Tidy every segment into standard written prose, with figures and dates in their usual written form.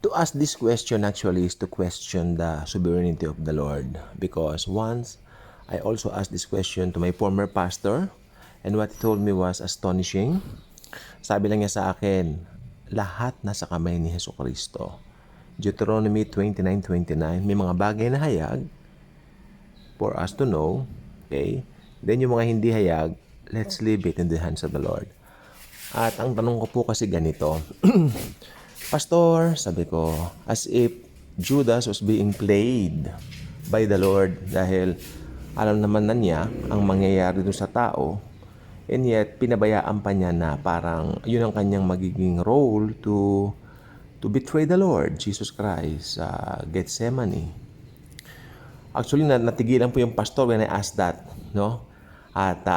To ask this question actually is to question the sovereignty of the Lord. Because once, I also asked this question to my former pastor, and what he told me was astonishing. Sabi lang niya sa akin, lahat nasa kamay ni Hesus Kristo. Deuteronomy 29:29, may mga bagay na hayag for us to know, okay? Then yung mga hindi hayag, let's leave it in the hands of the Lord. At ang tanong ko po kasi ganito, Pastor, sabi ko, as if Judas was being played by the Lord dahil alam naman na niya ang mangyayari doon sa tao, and yet pinabayaan pa niya na parang yun ang kanyang magiging role to betray the Lord Jesus Christ sa Gethsemane. Actually, natigilan po yung pastor when I asked that, no? At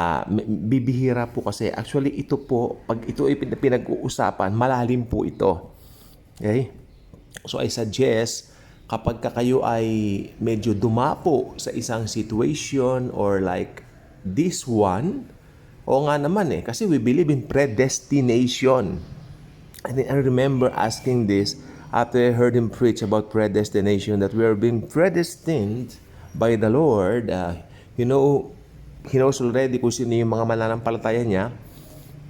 bibihira po kasi actually ito po, pag ito ay pinag-uusapan, malalim po ito. Okay? So I suggest kapag kayo ay medyo dumapo sa isang situation or like this one, o nga naman kasi we believe in predestination. And then I remember asking this after I heard him preach about predestination, that we are being predestined by the Lord. He knows already kung sino yung mga mananampalataya niya.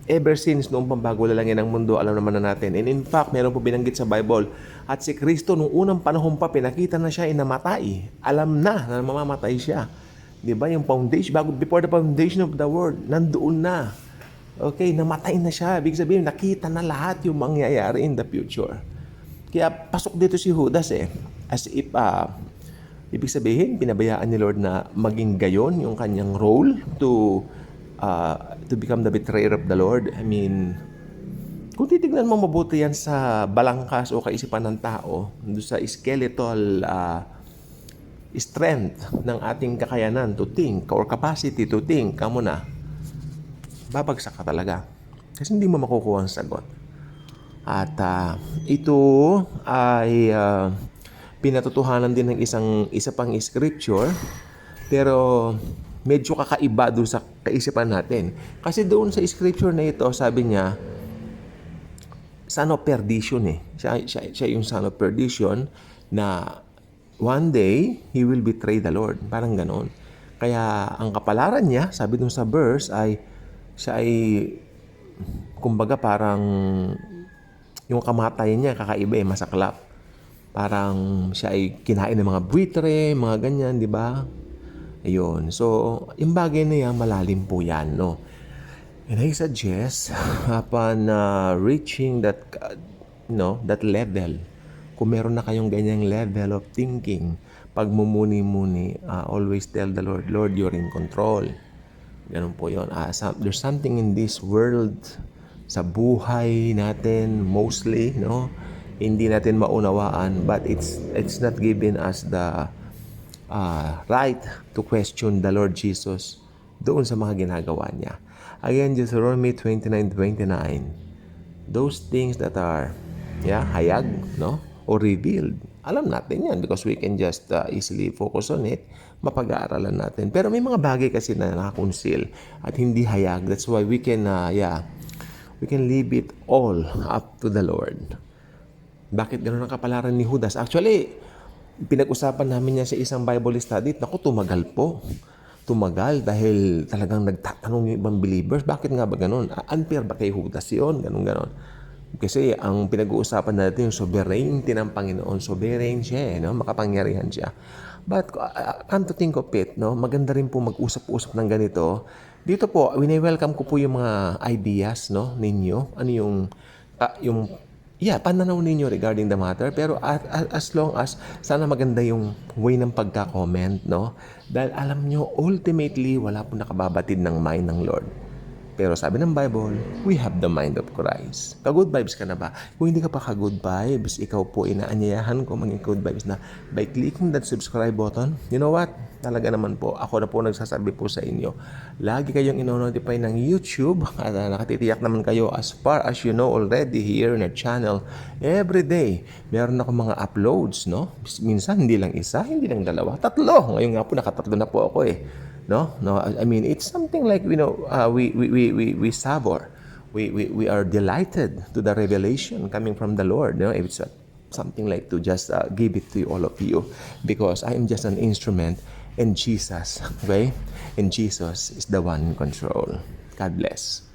Ever since noong pambago lalangin ng mundo, alam naman na natin. And in fact, meron po binanggit sa Bible, at si Kristo nung unang panahon pa, pinakita na siya namatay. Alam na mamamatay siya. Di ba? Yung foundation, before the foundation of the world, nandoon na. Okay, namatay na siya. Ibig sabihin, nakita na lahat yung mangyayari in the future. Kaya pasok dito si Judas as if, ibig sabihin, pinabayaan ni Lord na maging gayon yung kanyang role to become the betrayer of the Lord. I mean, kung titignan mo mabuti yan sa balangkas o kaisipan ng tao, sa skeletal strength ng ating kakayanan to think or capacity to think, kamo na, babagsak ka talaga. Kasi hindi mo makukuha ang sagot. At ito ay pinatotohanan din ng isa pang scripture, pero medyo kakaiba doon sa kaisipan natin. Kasi doon sa scripture na ito, sabi niya, son of perdition Siya yung son of perdition na one day, he will betray the Lord. Parang ganon. Kaya ang kapalaran niya, sabi doon sa verse, siya ay kumbaga parang yung kamatayan niya kakaiba masaklap. Parang siya ay kinain ng mga buitre, mga ganyan, di ba? Ayun. So, yung bagay na yan, malalim po yan, no? And I suggest, upon reaching that, that level, kung meron na kayong ganyang level of thinking, pagmumuni-muni, always tell the Lord, Lord, you're in control. Ganun po yun. There's something in this world, sa buhay natin, mostly, no? Hindi natin maunawaan, but it's not given us the right to question the Lord Jesus doon sa mga ginagawa niya. Again, Deuteronomy 29:29, those things that are hayag, no, or revealed, alam natin yan because we can just easily focus on it, mapag-aaralan natin. Pero may mga bagay kasi na nakakonceal at hindi hayag. That's why we can we can leave it all up to the Lord. Bakit ganoon ang kapalaran ni Judas? Actually, pinag-usapan namin yan sa isang Bible study. Naku, tumagal po. Tumagal dahil talagang nagtatanong yung ibang believers, bakit nga ba ganun? Unfair ba kay Judas yun? Ganun. Kasi ang pinag-uusapan natin yung sovereignty ng Panginoon. Sovereign siya, no? Makapangyarihan siya. But come to think of it, no? Maganda rin po mag-usap-usap ng ganito. Dito po, wini-welcome ko po yung mga ideas, no, ninyo. Ano yung pananaw ninyo regarding the matter. Pero as long as, sana maganda yung way ng pagka-comment, no? Dahil alam nyo, ultimately, wala po nakababatid ng mind ng Lord. Pero sabi ng Bible, we have the mind of Christ. Ka-good vibes ka na ba? Kung hindi ka pa ka-good vibes, ikaw po inaanyayahan ko maging good vibes na by clicking that subscribe button. You know what? Talaga naman po, ako na po nagsasabi po sa inyo. Lagi kayong ino-notify ng YouTube at nakatitiyak naman kayo as far as you know already here in our channel. Every day, meron ako mga uploads, no? Minsan, hindi lang isa, hindi lang dalawa, tatlo. Ngayon nga po, nakatatlo na po ako No, I mean, it's something like, we savor. We are delighted to the revelation coming from the Lord. It's something like to just give it to all of you, because I am just an instrument, and Jesus, okay? And Jesus is the one in control. God bless.